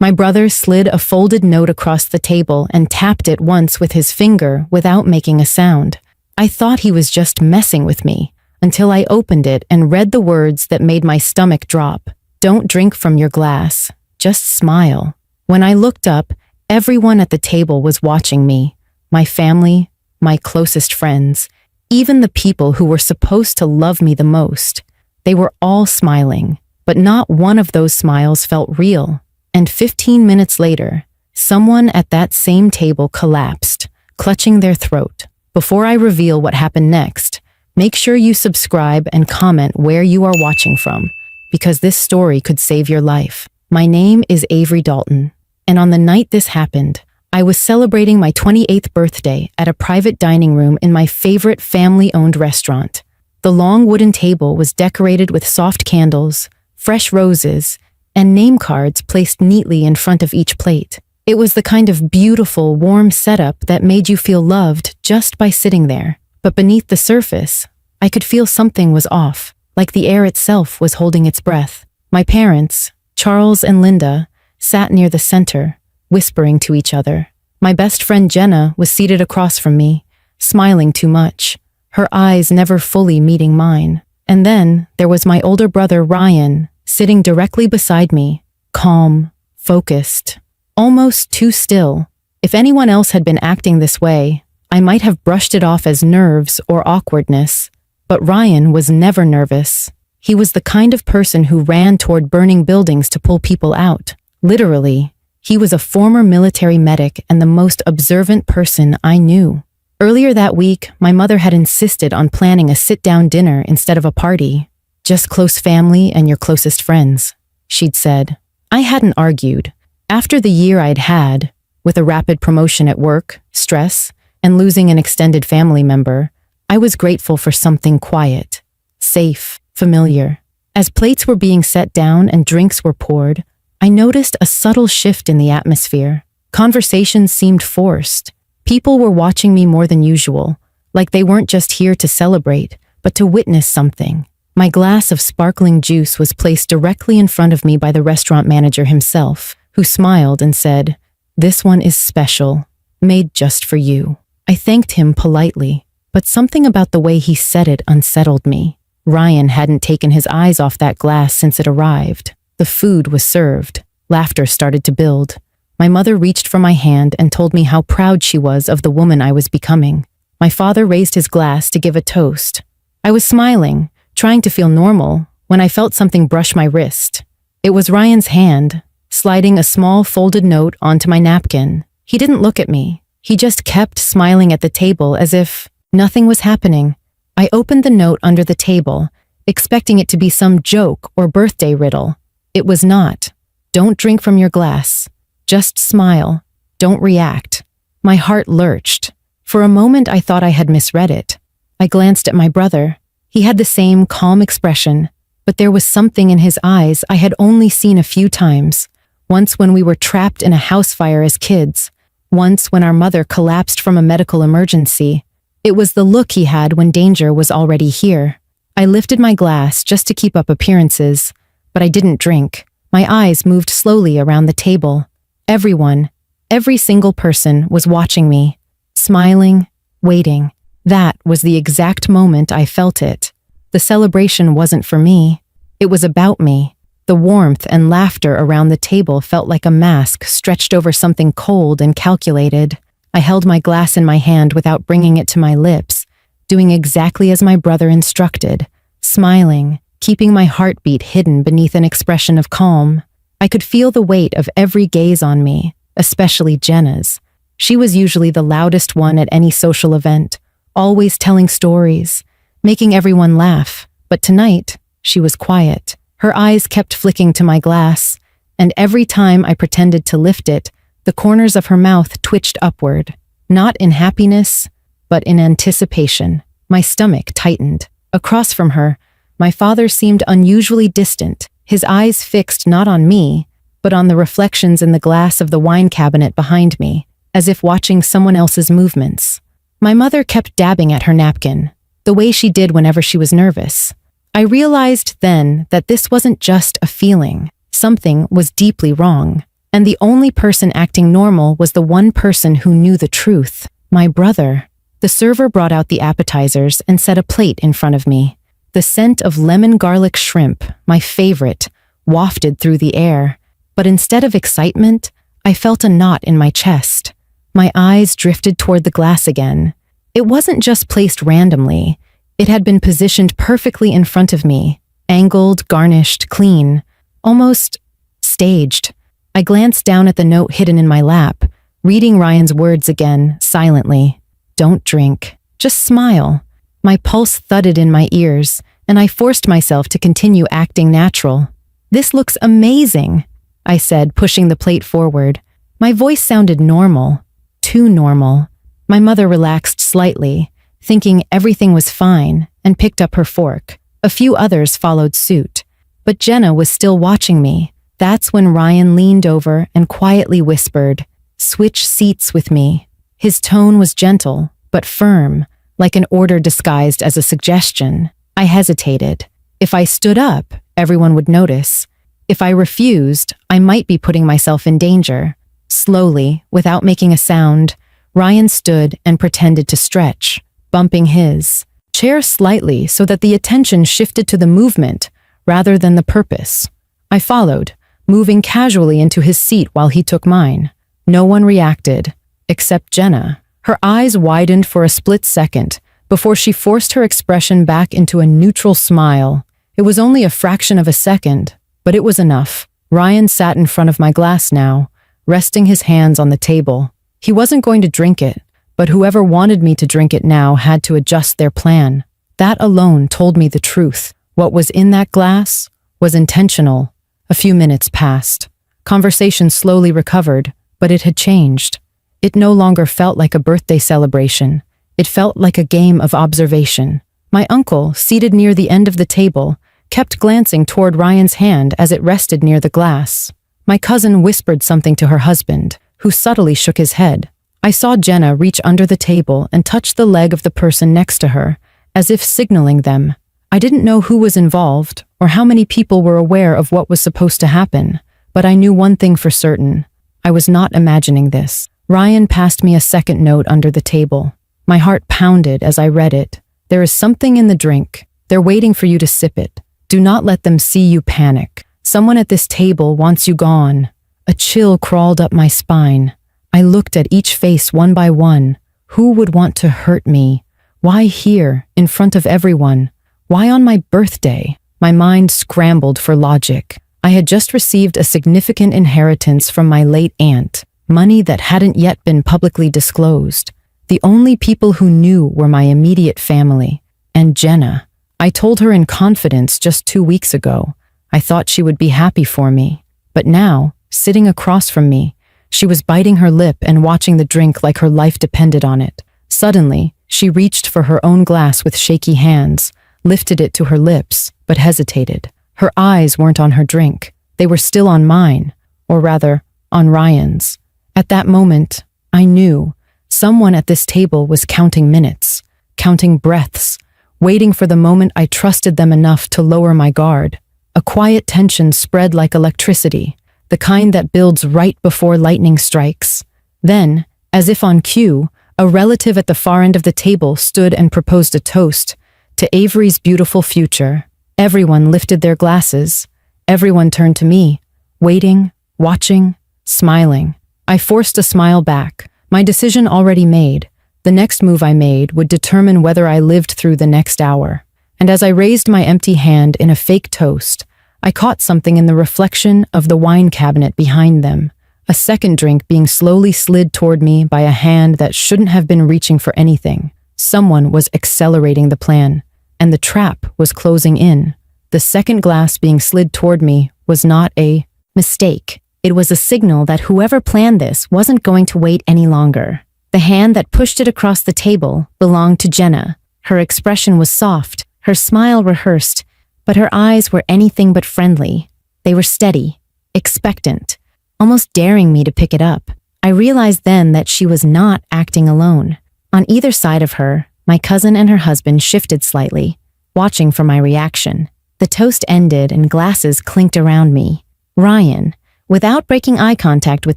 My brother slid a folded note across the table and tapped it once with his finger without making a sound. I thought he was just messing with me, until I opened it and read the words that made my stomach drop. Don't drink from your glass. Just smile. When I looked up, everyone at the table was watching me. My family, my closest friends, even the people who were supposed to love me the most. They were all smiling, but not one of those smiles felt real. And 15 minutes later, someone at that same table collapsed, clutching their throat. Before I reveal what happened next, make sure you subscribe and comment where you are watching from, because this story could save your life. My name is Avery Dalton, and on the night this happened, I was celebrating my 28th birthday at a private dining room in my favorite family-owned restaurant. The long wooden table was decorated with soft candles, fresh roses, and name cards placed neatly in front of each plate. It was the kind of beautiful, warm setup that made you feel loved just by sitting there. But beneath the surface, I could feel something was off, like the air itself was holding its breath. My parents, Charles and Linda, sat near the center, whispering to each other. My best friend Jenna was seated across from me, smiling too much, her eyes never fully meeting mine. And then there was my older brother Ryan, sitting directly beside me, calm, focused, almost too still. If anyone else had been acting this way, I might have brushed it off as nerves or awkwardness. But Ryan was never nervous. He was the kind of person who ran toward burning buildings to pull people out. Literally, he was a former military medic and the most observant person I knew. Earlier that week, my mother had insisted on planning a sit-down dinner instead of a party. Just close family and your closest friends, she'd said. I hadn't argued. After the year I'd had, with a rapid promotion at work, stress, and losing an extended family member, I was grateful for something quiet, safe, familiar. As plates were being set down and drinks were poured, I noticed a subtle shift in the atmosphere. Conversations seemed forced. People were watching me more than usual, like they weren't just here to celebrate, but to witness something. My glass of sparkling juice was placed directly in front of me by the restaurant manager himself, who smiled and said, "This one is special, made just for you." I thanked him politely, but something about the way he said it unsettled me. Ryan hadn't taken his eyes off that glass since it arrived. The food was served. Laughter started to build. My mother reached for my hand and told me how proud she was of the woman I was becoming. My father raised his glass to give a toast. I was smiling, trying to feel normal, when I felt something brush my wrist. It was Ryan's hand, sliding a small folded note onto my napkin. He didn't look at me. He just kept smiling at the table as if nothing was happening. I opened the note under the table, expecting it to be some joke or birthday riddle. It was not. Don't drink from your glass. Just smile. Don't react. My heart lurched. For a moment, I thought I had misread it. I glanced at my brother. He had the same calm expression, but there was something in his eyes I had only seen a few times. Once when we were trapped in a house fire as kids. Once when our mother collapsed from a medical emergency. It was the look he had when danger was already here. I lifted my glass just to keep up appearances, but I didn't drink. My eyes moved slowly around the table. Everyone, every single person was watching me, smiling, waiting. That was the exact moment I felt it. The celebration wasn't for me. It was about me. The warmth and laughter around the table felt like a mask stretched over something cold and calculated. I held my glass in my hand without bringing it to my lips, doing exactly as my brother instructed, smiling, keeping my heartbeat hidden beneath an expression of calm. I could feel the weight of every gaze on me, especially Jenna's. She was usually the loudest one at any social event, always telling stories, making everyone laugh. But tonight, she was quiet. Her eyes kept flicking to my glass, and every time I pretended to lift it, the corners of her mouth twitched upward, not in happiness, but in anticipation. My stomach tightened. Across from her, my father seemed unusually distant, his eyes fixed not on me, but on the reflections in the glass of the wine cabinet behind me, as if watching someone else's movements. My mother kept dabbing at her napkin, the way she did whenever she was nervous. I realized then that this wasn't just a feeling. Something was deeply wrong. And the only person acting normal was the one person who knew the truth, my brother. The server brought out the appetizers and set a plate in front of me. The scent of lemon garlic shrimp, my favorite, wafted through the air. But instead of excitement, I felt a knot in my chest. My eyes drifted toward the glass again. It wasn't just placed randomly. It had been positioned perfectly in front of me, angled, garnished, clean, almost staged. I glanced down at the note hidden in my lap, reading Ryan's words again, silently. Don't drink. Just smile. My pulse thudded in my ears, and I forced myself to continue acting natural. This looks amazing, I said, pushing the plate forward. My voice sounded normal. Too normal. My mother relaxed slightly, thinking everything was fine, and picked up her fork. A few others followed suit. But Jenna was still watching me. That's when Ryan leaned over and quietly whispered, "Switch seats with me." His tone was gentle, but firm, like an order disguised as a suggestion. I hesitated. If I stood up, everyone would notice. If I refused, I might be putting myself in danger. Slowly, without making a sound, Ryan stood and pretended to stretch, bumping his chair slightly so that the attention shifted to the movement rather than the purpose. I followed, moving casually into his seat while he took mine. No one reacted, except Jenna. Her eyes widened for a split second before she forced her expression back into a neutral smile. It was only a fraction of a second, but it was enough. Ryan sat in front of my glass now, resting his hands on the table. He wasn't going to drink it, but whoever wanted me to drink it now had to adjust their plan. That alone told me the truth. What was in that glass was intentional. A few minutes passed. Conversation slowly recovered, but it had changed. It no longer felt like a birthday celebration. It felt like a game of observation. My uncle, seated near the end of the table, kept glancing toward Ryan's hand as it rested near the glass. My cousin whispered something to her husband, who subtly shook his head. I saw Jenna reach under the table and touch the leg of the person next to her, as if signaling them. I didn't know who was involved or how many people were aware of what was supposed to happen, but I knew one thing for certain. I was not imagining this. Ryan passed me a second note under the table. My heart pounded as I read it. There is something in the drink. They're waiting for you to sip it. Do not let them see you panic. Someone at this table wants you gone. A chill crawled up my spine. I looked at each face one by one. Who would want to hurt me? Why here, in front of everyone? Why on my birthday? My mind scrambled for logic. I had just received a significant inheritance from my late aunt, money that hadn't yet been publicly disclosed. The only people who knew were my immediate family, and Jenna. I told her in confidence just 2 weeks ago. I thought she would be happy for me. But now, sitting across from me, she was biting her lip and watching the drink like her life depended on it. Suddenly, she reached for her own glass with shaky hands, lifted it to her lips, but hesitated. Her eyes weren't on her drink. They were still on mine, or rather, on Ryan's. At that moment, I knew someone at this table was counting minutes, counting breaths, waiting for the moment I trusted them enough to lower my guard. A quiet tension spread like electricity, the kind that builds right before lightning strikes. Then, as if on cue, a relative at the far end of the table stood and proposed a toast to Avery's beautiful future. Everyone lifted their glasses. Everyone turned to me, waiting, watching, smiling. I forced a smile back, my decision already made. The next move I made would determine whether I lived through the next hour. And as I raised my empty hand in a fake toast, I caught something in the reflection of the wine cabinet behind them, a second drink being slowly slid toward me by a hand that shouldn't have been reaching for anything. Someone was accelerating the plan, and the trap was closing in. The second glass being slid toward me was not a mistake. It was a signal that whoever planned this wasn't going to wait any longer. The hand that pushed it across the table belonged to Jenna. Her expression was soft, her smile rehearsed, but her eyes were anything but friendly. They were steady, expectant, almost daring me to pick it up. I realized then that she was not acting alone. On either side of her, my cousin and her husband shifted slightly, watching for my reaction. The toast ended and glasses clinked around me. Ryan, without breaking eye contact with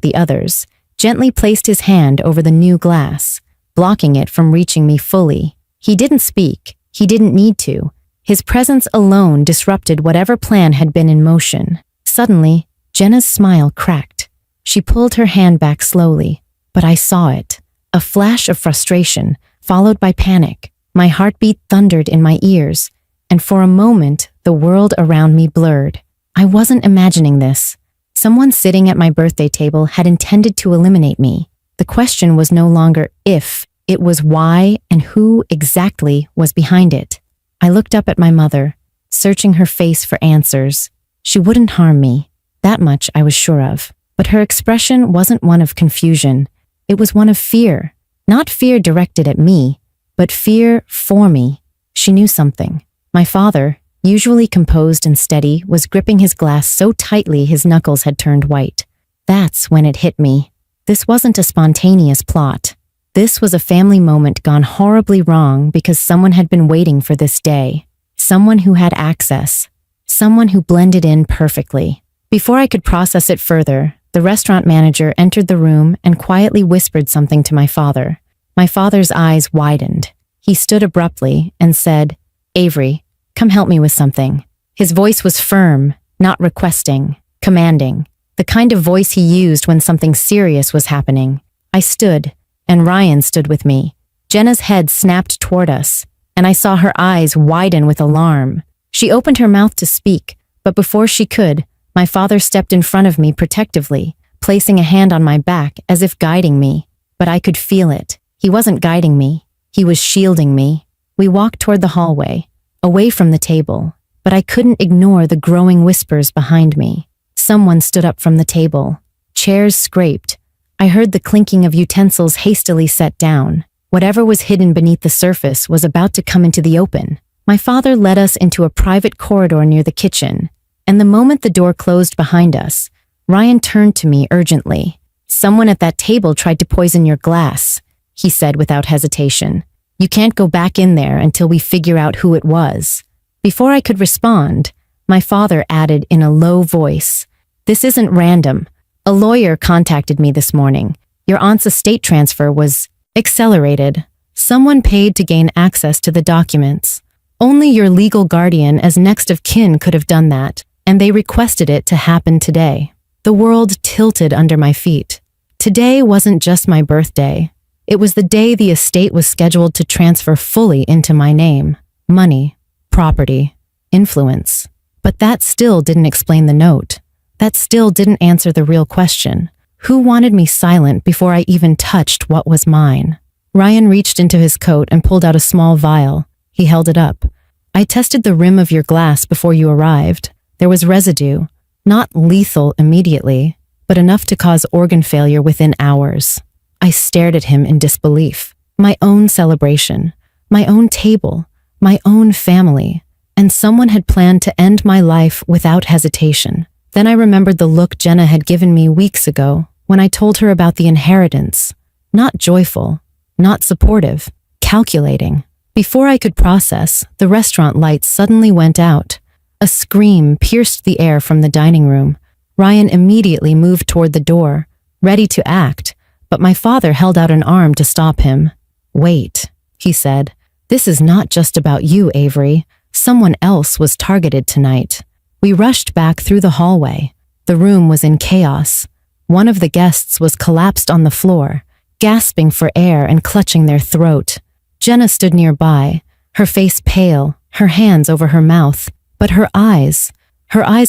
the others, gently placed his hand over the new glass, blocking it from reaching me fully. He didn't speak. He didn't need to. His presence alone disrupted whatever plan had been in motion. Suddenly, Jenna's smile cracked. She pulled her hand back slowly, but I saw it. A flash of frustration, followed by panic. My heartbeat thundered in my ears, and for a moment, the world around me blurred. I wasn't imagining this. Someone sitting at my birthday table had intended to eliminate me. The question was no longer if, it was why and who exactly was behind it. I looked up at my mother, searching her face for answers. She wouldn't harm me. That much I was sure of. But her expression wasn't one of confusion. It was one of fear. Not fear directed at me, but fear for me. She knew something. My father, usually composed and steady, was gripping his glass so tightly his knuckles had turned white. That's when it hit me. This wasn't a spontaneous plot. This was a family moment gone horribly wrong because someone had been waiting for this day. Someone who had access. Someone who blended in perfectly. Before I could process it further, the restaurant manager entered the room and quietly whispered something to my father. My father's eyes widened. He stood abruptly and said, "Avery, come help me with something." His voice was firm, not requesting, commanding. The kind of voice he used when something serious was happening. I stood, and Ryan stood with me. Jenna's head snapped toward us, and I saw her eyes widen with alarm. She opened her mouth to speak, but before she could, my father stepped in front of me protectively, placing a hand on my back as if guiding me. But I could feel it. He wasn't guiding me. He was shielding me. We walked toward the hallway, away from the table, but I couldn't ignore the growing whispers behind me. Someone stood up from the table. Chairs scraped. I heard the clinking of utensils hastily set down. Whatever was hidden beneath the surface was about to come into the open. My father led us into a private corridor near the kitchen, and the moment the door closed behind us, Ryan turned to me urgently. "Someone at that table tried to poison your glass," he said without hesitation. "You can't go back in there until we figure out who it was." Before I could respond, my father added in a low voice, "This isn't random. A lawyer contacted me this morning. Your aunt's estate transfer was accelerated. Someone paid to gain access to the documents. Only your legal guardian as next of kin could have done that, and they requested it to happen today." The world tilted under my feet. Today wasn't just my birthday. It was the day the estate was scheduled to transfer fully into my name. Money, property, influence. But that still didn't explain the note. That still didn't answer the real question. Who wanted me silent before I even touched what was mine? Ryan reached into his coat and pulled out a small vial. He held it up. "I tested the rim of your glass before you arrived. There was residue, not lethal immediately, but enough to cause organ failure within hours." I stared at him in disbelief. My own celebration, my own table, my own family, and someone had planned to end my life without hesitation. Then I remembered the look Jenna had given me weeks ago when I told her about the inheritance. Not joyful, not supportive, calculating. Before I could process, the restaurant lights suddenly went out. A scream pierced the air from the dining room. Ryan immediately moved toward the door, ready to act, but my father held out an arm to stop him. "Wait," he said. "This is not just about you, Avery. Someone else was targeted tonight." We rushed back through the hallway. The room was in chaos. One of the guests was collapsed on the floor, gasping for air and clutching their throat. Jenna stood nearby, her face pale, her hands over her mouth. But her eyes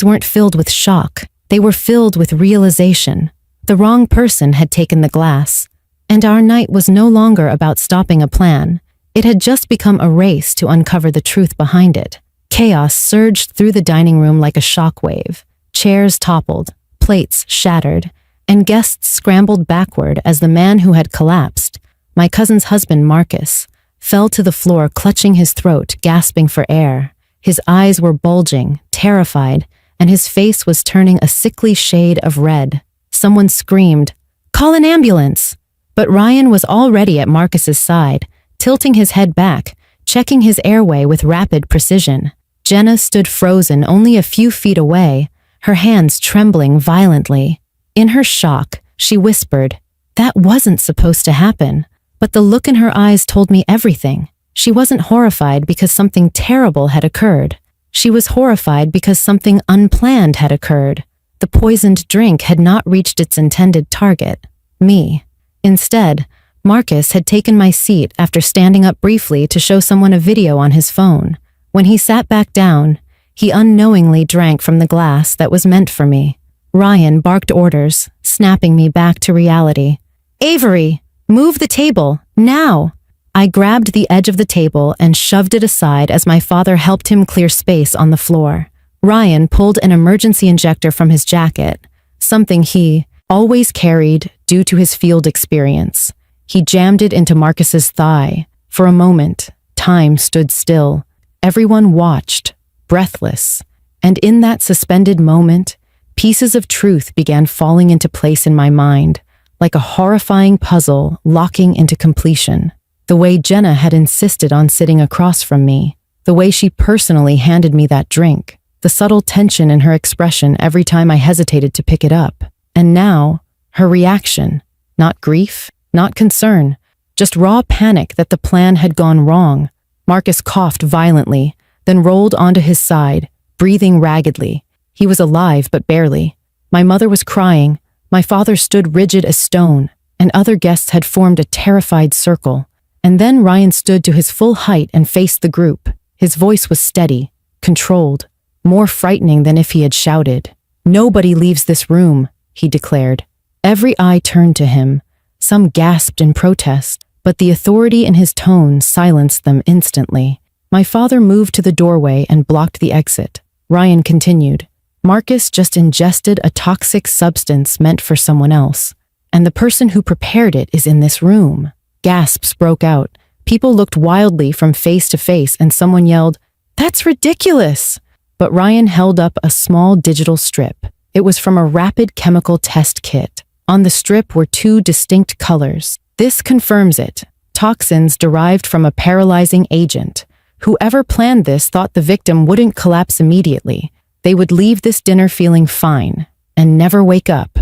weren't filled with shock. They were filled with realization. The wrong person had taken the glass. And our night was no longer about stopping a plan. It had just become a race to uncover the truth behind it. Chaos surged through the dining room like a shockwave. Chairs toppled, plates shattered, and guests scrambled backward as the man who had collapsed, my cousin's husband Marcus, fell to the floor clutching his throat, gasping for air. His eyes were bulging, terrified, and his face was turning a sickly shade of red. Someone screamed, "Call an ambulance!" But Ryan was already at Marcus's side, tilting his head back, checking his airway with rapid precision. Jenna stood frozen only a few feet away, her hands trembling violently. In her shock, she whispered, "That wasn't supposed to happen." But the look in her eyes told me everything. She wasn't horrified because something terrible had occurred. She was horrified because something unplanned had occurred. The poisoned drink had not reached its intended target, me. Instead, Marcus had taken my seat after standing up briefly to show someone a video on his phone. When he sat back down, he unknowingly drank from the glass that was meant for me. Ryan barked orders, snapping me back to reality. "Avery, move the table, now!" I grabbed the edge of the table and shoved it aside as my father helped him clear space on the floor. Ryan pulled an emergency injector from his jacket, something he always carried due to his field experience. He jammed it into Marcus's thigh. For a moment, time stood still. Everyone watched, breathless, and in that suspended moment, pieces of truth began falling into place in my mind, like a horrifying puzzle locking into completion. The way Jenna had insisted on sitting across from me, the way she personally handed me that drink, the subtle tension in her expression every time I hesitated to pick it up. And now, her reaction, not grief, not concern, just raw panic that the plan had gone wrong. Marcus coughed violently, then rolled onto his side, breathing raggedly. He was alive, but barely. My mother was crying, my father stood rigid as stone, and other guests had formed a terrified circle. And then Ryan stood to his full height and faced the group. His voice was steady, controlled, more frightening than if he had shouted. "Nobody leaves this room," he declared. Every eye turned to him. Some gasped in protest, but the authority in his tone silenced them instantly. My father moved to the doorway and blocked the exit. Ryan continued, "Marcus just ingested a toxic substance meant for someone else, and the person who prepared it is in this room." Gasps broke out. People looked wildly from face to face, and someone yelled, "That's ridiculous!" But Ryan held up a small digital strip. It was from a rapid chemical test kit. On the strip were two distinct colors. "This confirms it. Toxins derived from a paralyzing agent. Whoever planned this thought the victim wouldn't collapse immediately. They would leave this dinner feeling fine and never wake up."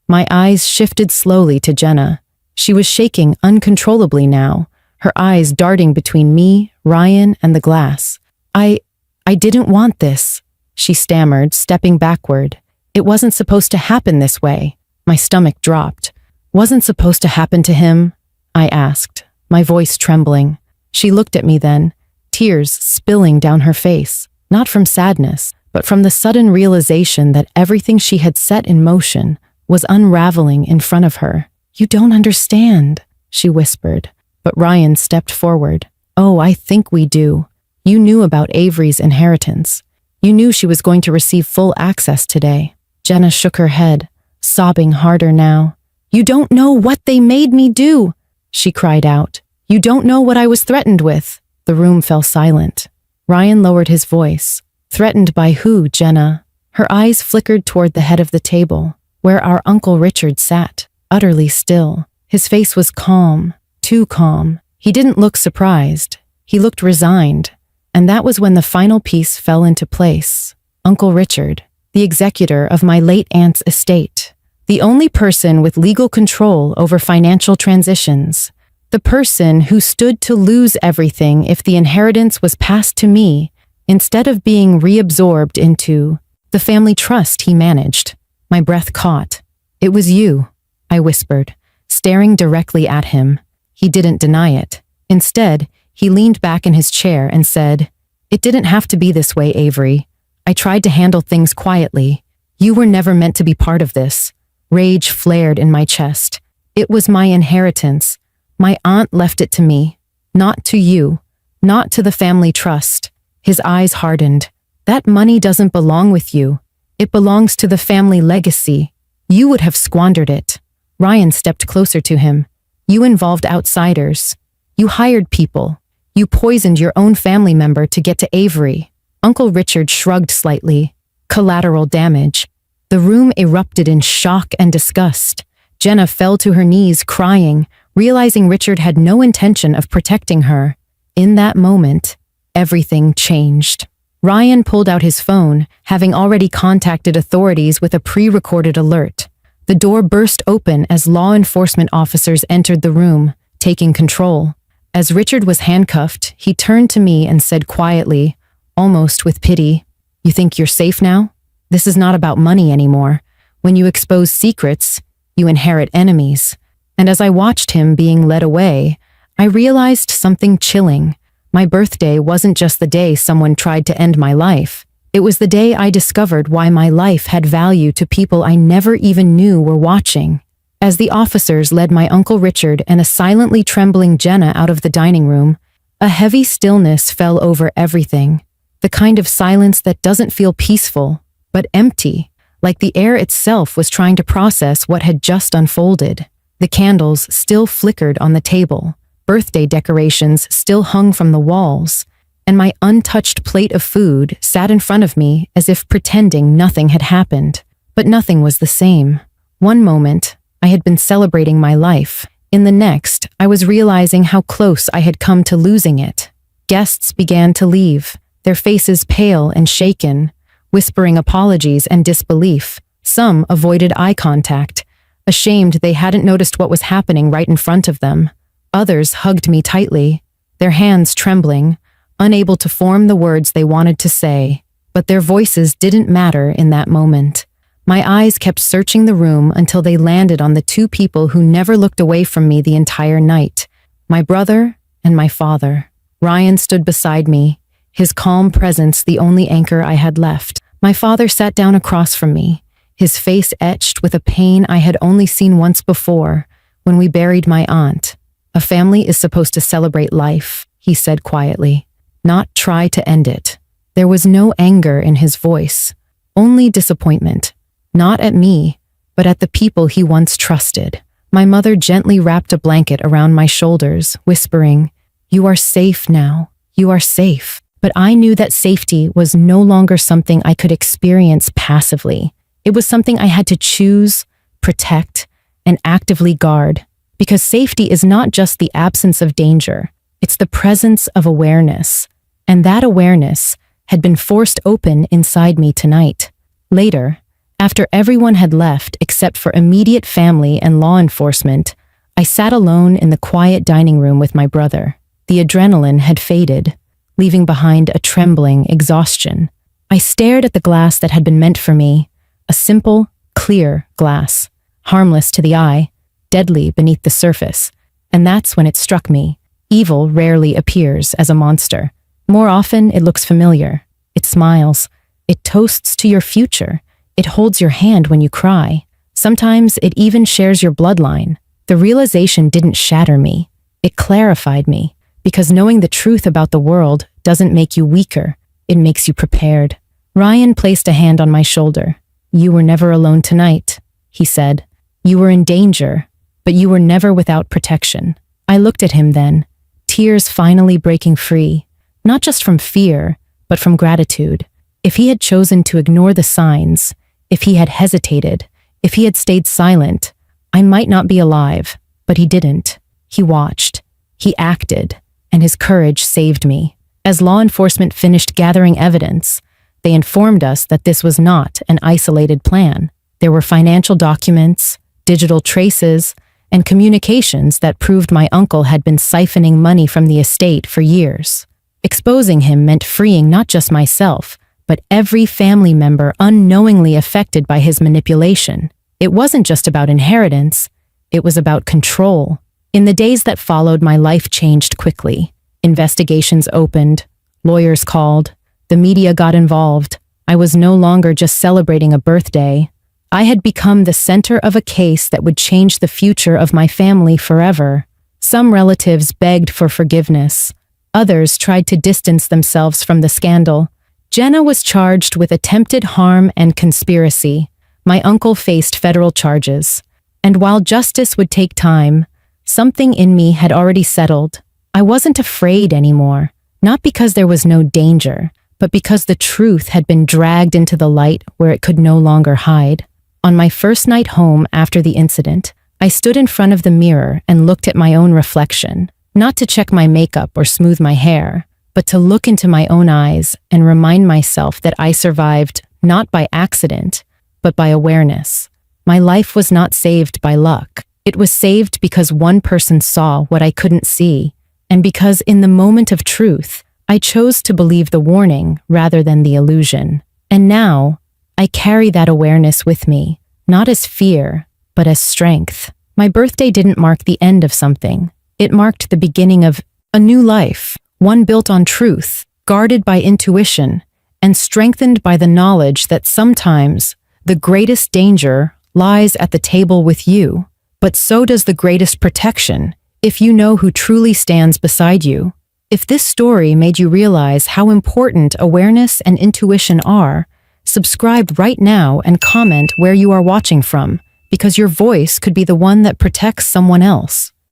My eyes shifted slowly to Jenna. She was shaking uncontrollably now, her eyes darting between me, Ryan, and the glass. I didn't want this," she stammered, stepping backward. "It wasn't supposed to happen this way." My stomach dropped. "Wasn't supposed to happen to him?" I asked, my voice trembling. She looked at me then, tears spilling down her face, not from sadness, but from the sudden realization that everything she had set in motion was unraveling in front of her. "You don't understand," she whispered, but Ryan stepped forward. "Oh, I think we do. You knew about Avery's inheritance. You knew she was going to receive full access today." Jenna shook her head, sobbing harder now. "You don't know what they made me do," she cried out. "You don't know what I was threatened with." The room fell silent. Ryan lowered his voice. "Threatened by who, Jenna?" Her eyes flickered toward the head of the table, where our Uncle Richard sat, utterly still. His face was calm, too calm. He didn't look surprised. He looked resigned. And that was when the final piece fell into place. Uncle Richard, the executor of my late aunt's estate, the only person with legal control over financial transitions, the person who stood to lose everything if the inheritance was passed to me instead of being reabsorbed into the family trust he managed. My breath caught. "It was you," I whispered, staring directly at him. He didn't deny it. Instead, he leaned back in his chair and said, "It didn't have to be this way, Avery. I tried to handle things quietly. You were never meant to be part of this." Rage flared in my chest. "It was my inheritance. My aunt left it to me, not to you, not to the family trust." His eyes hardened. "That money doesn't belong with you. It belongs to the family legacy. You would have squandered it." Ryan stepped closer to him. "You involved outsiders. You hired people. You poisoned your own family member to get to Avery." Uncle Richard shrugged slightly. "Collateral damage." The room erupted in shock and disgust. Jenna fell to her knees crying, realizing Richard had no intention of protecting her. In that moment, everything changed. Ryan pulled out his phone, having already contacted authorities with a pre-recorded alert. The door burst open as law enforcement officers entered the room, taking control. As Richard was handcuffed, he turned to me and said quietly, almost with pity, "You think you're safe now? This is not about money anymore. When you expose secrets, you inherit enemies." And as I watched him being led away, I realized something chilling. My birthday wasn't just the day someone tried to end my life. It was the day I discovered why my life had value to people I never even knew were watching. As the officers led my Uncle Richard and a silently trembling Jenna out of the dining room, a heavy stillness fell over everything. The kind of silence that doesn't feel peaceful, but empty, like the air itself was trying to process what had just unfolded. The candles still flickered on the table. Birthday decorations still hung from the walls, and my untouched plate of food sat in front of me as if pretending nothing had happened. But nothing was the same. One moment, I had been celebrating my life. In the next, I was realizing how close I had come to losing it. Guests began to leave, their faces pale and shaken, whispering apologies and disbelief. Some avoided eye contact, ashamed they hadn't noticed what was happening right in front of them. Others hugged me tightly, their hands trembling, unable to form the words they wanted to say. But their voices didn't matter in that moment. My eyes kept searching the room until they landed on the two people who never looked away from me the entire night, my brother and my father. Ryan stood beside me, his calm presence the only anchor I had left. My father sat down across from me, his face etched with a pain I had only seen once before, when we buried my aunt. "A family is supposed to celebrate life," he said quietly, "not try to end it." There was no anger in his voice, only disappointment, not at me, but at the people he once trusted. My mother gently wrapped a blanket around my shoulders, whispering, "You are safe now, you are safe." But I knew that safety was no longer something I could experience passively. It was something I had to choose, protect, and actively guard. Because safety is not just the absence of danger, it's the presence of awareness. And that awareness had been forced open inside me tonight. Later, after everyone had left except for immediate family and law enforcement, I sat alone in the quiet dining room with my brother. The adrenaline had faded, leaving behind a trembling exhaustion. I stared at the glass that had been meant for me, a simple, clear glass, harmless to the eye, deadly beneath the surface. And that's when it struck me. Evil rarely appears as a monster. More often, it looks familiar. It smiles. It toasts to your future. It holds your hand when you cry. Sometimes it even shares your bloodline. The realization didn't shatter me. It clarified me, because knowing the truth about the world doesn't make you weaker. It makes you prepared. Ryan placed a hand on my shoulder. "You were never alone tonight," he said. "You were in danger, but you were never without protection." I looked at him then, tears finally breaking free, not just from fear, but from gratitude. If he had chosen to ignore the signs, if he had hesitated, if he had stayed silent, I might not be alive, but he didn't. He watched, he acted, and his courage saved me. As law enforcement finished gathering evidence, they informed us that this was not an isolated plan. There were financial documents, digital traces, and communications that proved my uncle had been siphoning money from the estate for years. Exposing him meant freeing not just myself, but every family member unknowingly affected by his manipulation. It wasn't just about inheritance, it was about control. In the days that followed, my life changed quickly. Investigations opened, lawyers called, the media got involved. I was no longer just celebrating a birthday. I had become the center of a case that would change the future of my family forever. Some relatives begged for forgiveness. Others tried to distance themselves from the scandal. Jenna was charged with attempted harm and conspiracy. My uncle faced federal charges. And while justice would take time, something in me had already settled. I wasn't afraid anymore, not because there was no danger, but because the truth had been dragged into the light where it could no longer hide. On my first night home after the incident, I stood in front of the mirror and looked at my own reflection, not to check my makeup or smooth my hair, but to look into my own eyes and remind myself that I survived not by accident, but by awareness. My life was not saved by luck. It was saved because one person saw what I couldn't see, and because in the moment of truth, I chose to believe the warning rather than the illusion. And now, I carry that awareness with me, not as fear, but as strength. My birthday didn't mark the end of something. It marked the beginning of a new life, one built on truth, guarded by intuition, and strengthened by the knowledge that sometimes the greatest danger lies at the table with you. But so does the greatest protection, if you know who truly stands beside you. If this story made you realize how important awareness and intuition are, subscribe right now and comment where you are watching from, because your voice could be the one that protects someone else.